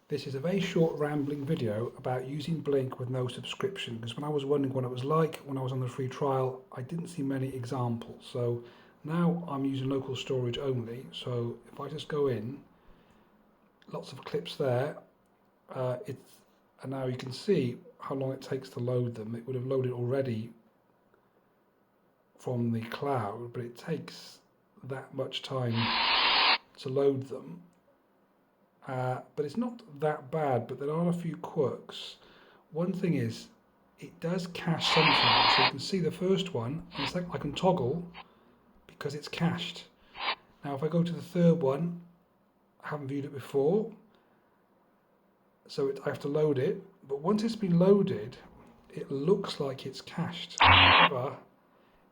This is a very short rambling video about using Blink with no subscription, because when I was wondering what it was like when I was on the free trial, I didn't see many examples. So now I'm using local storage only. So if I just go in, lots of clips there, and now you can see how long it takes to load them. It would have loaded already from the cloud, but it takes that much time to load them. But it's not that bad, but there are a few quirks. One thing is, it does cache sometimes. So you can see the first one, and it's like I can toggle because it's cached. Now if I go to the third one, I haven't viewed it before, so I have to load it. But once it's been loaded, it looks like it's cached. However,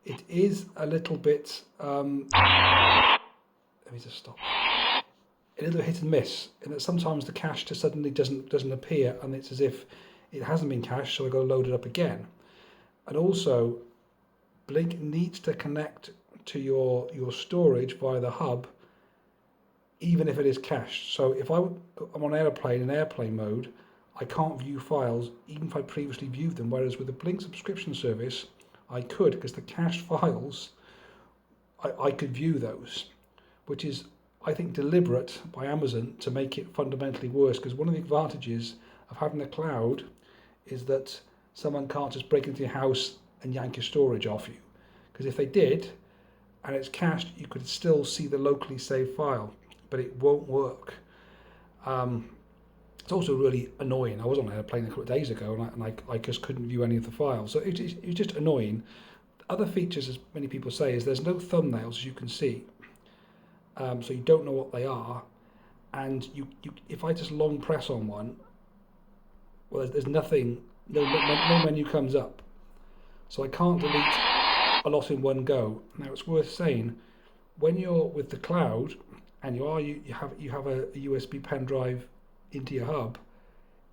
it is a little bit, let me just stop. A little hit and miss, in that sometimes the cache just suddenly doesn't appear, and it's as if it hasn't been cached, so I've got to load it up again. And also, Blink needs to connect to your storage via the hub, even if it is cached. So if I'm on in airplane mode, I can't view files even if I previously viewed them, whereas with the Blink subscription service, I could, because the cached files, I could view those, which is, I think, deliberate by Amazon to make it fundamentally worse, because one of the advantages of having the cloud is that someone can't just break into your house and yank your storage off you. Because if they did, and it's cached, you could still see the locally saved file, but it won't work. It's also really annoying. I was on an airplane a couple of days ago, and I just couldn't view any of the files. So it's just annoying. Other features, as many people say, is there's no thumbnails, as you can see. So you don't know what they are, and if I just long press on one, well, there's nothing, no menu comes up, so I can't delete a lot in one go. Now it's worth saying, when you're with the cloud and you have a USB pen drive into your hub,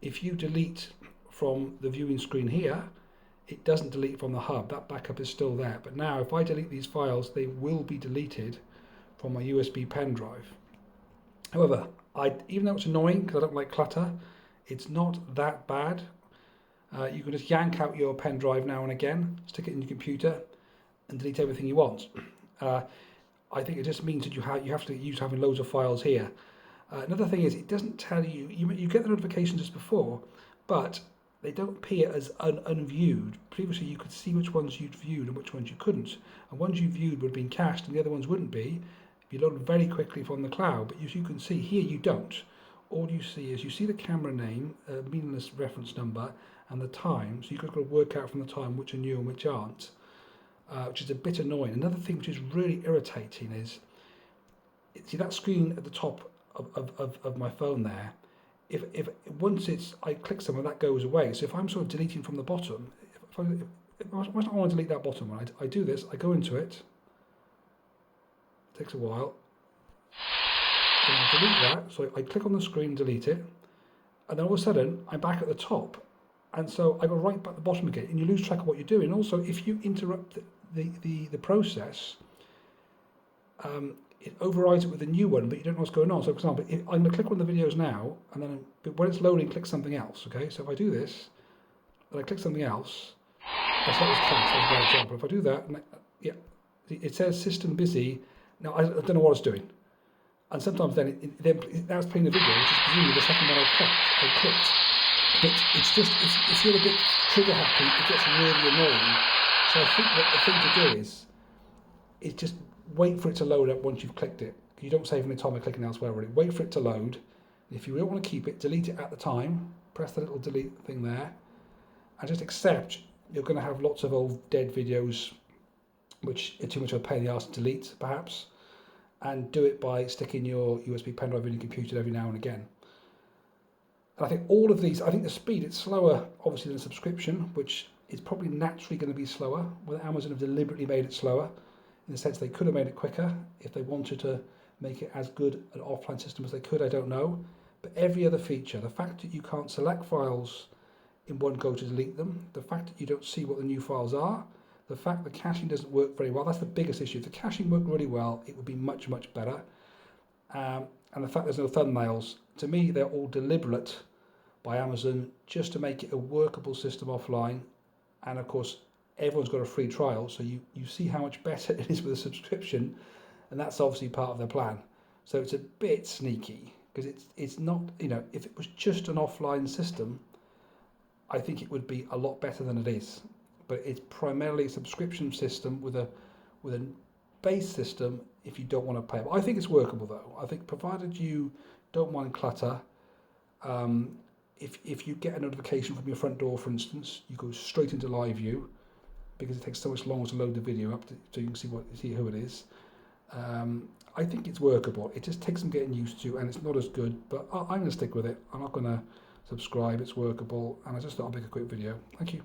if you delete from the viewing screen here, it doesn't delete from the hub. That backup is still there. But now if I delete these files, they will be deleted from my USB pen drive. However, even though it's annoying because I don't like clutter, it's not that bad. You can just yank out your pen drive now and again, stick it in your computer, and delete everything you want. I think it just means that you have to use having loads of files here. Another thing is, it doesn't tell you, you get the notifications as before, but they don't appear as unviewed. Previously you could see which ones you'd viewed and which ones you couldn't, and ones you viewed would have been cached and the other ones wouldn't be. You load very quickly from the cloud, but as you can see here, you don't. All you see is, you see the camera name, meaningless reference number, and the time, so you've got to work out from the time which are new and which aren't, which is a bit annoying. Another thing which is really irritating is, see that screen at the top of my phone there, if once I click somewhere, that goes away. So if I'm sort of deleting from the bottom, if I want to delete that bottom one, I do this, I go into it, takes a while, then I delete that, so I click on the screen, delete it, and then all of a sudden I'm back at the top, and so I go right back at the bottom again, and you lose track of what you're doing. Also, if you interrupt the process, it overrides it with a new one, but you don't know what's going on. So for example, I'm going to click one of the videos now, and then when it's loading, click something else. Okay, so if I do this, then I click something else, that's like this class, that's a bad example. If I do that, yeah, it says system busy. Now I don't know what it's doing, and sometimes then now it's playing the video, which is presumably the second one I clicked. But it's just, if you're a bit trigger happy, it gets really annoying. So I think that the thing to do is just wait for it to load up once you've clicked it. You don't save any time by clicking elsewhere already. Wait for it to load. If you don't want to keep it, delete it at the time. Press the little delete thing there, and just accept you're going to have lots of old dead videos which are too much of a pain in the arse to delete, perhaps, and do it by sticking your USB pen drive in your computer every now and again. And I think all of these, I think the speed, it's slower obviously than a subscription, which is probably naturally going to be slower, whether Amazon have deliberately made it slower, in the sense they could have made it quicker if they wanted to make it as good an offline system as they could, I don't know. But every other feature, the fact that you can't select files in one go to delete them, the fact that you don't see what the new files are, the fact that caching doesn't work very well, that's the biggest issue. If the caching worked really well, it would be much, much better. And the fact there's no thumbnails, to me, they're all deliberate by Amazon just to make it a workable system offline. And of course, everyone's got a free trial, so you see how much better it is with a subscription, and that's obviously part of their plan. So it's a bit sneaky because it's not, you know, if it was just an offline system, I think it would be a lot better than it is. But it's primarily a subscription system with a base system if you don't want to pay. I think it's workable though. I think provided you don't mind clutter, if you get a notification from your front door, for instance, you go straight into live view because it takes so much longer to load the video up so you can see who it is. I think it's workable. It just takes some getting used to, and it's not as good. But I'm going to stick with it. I'm not going to subscribe. It's workable, and I just thought I'd make a quick video. Thank you.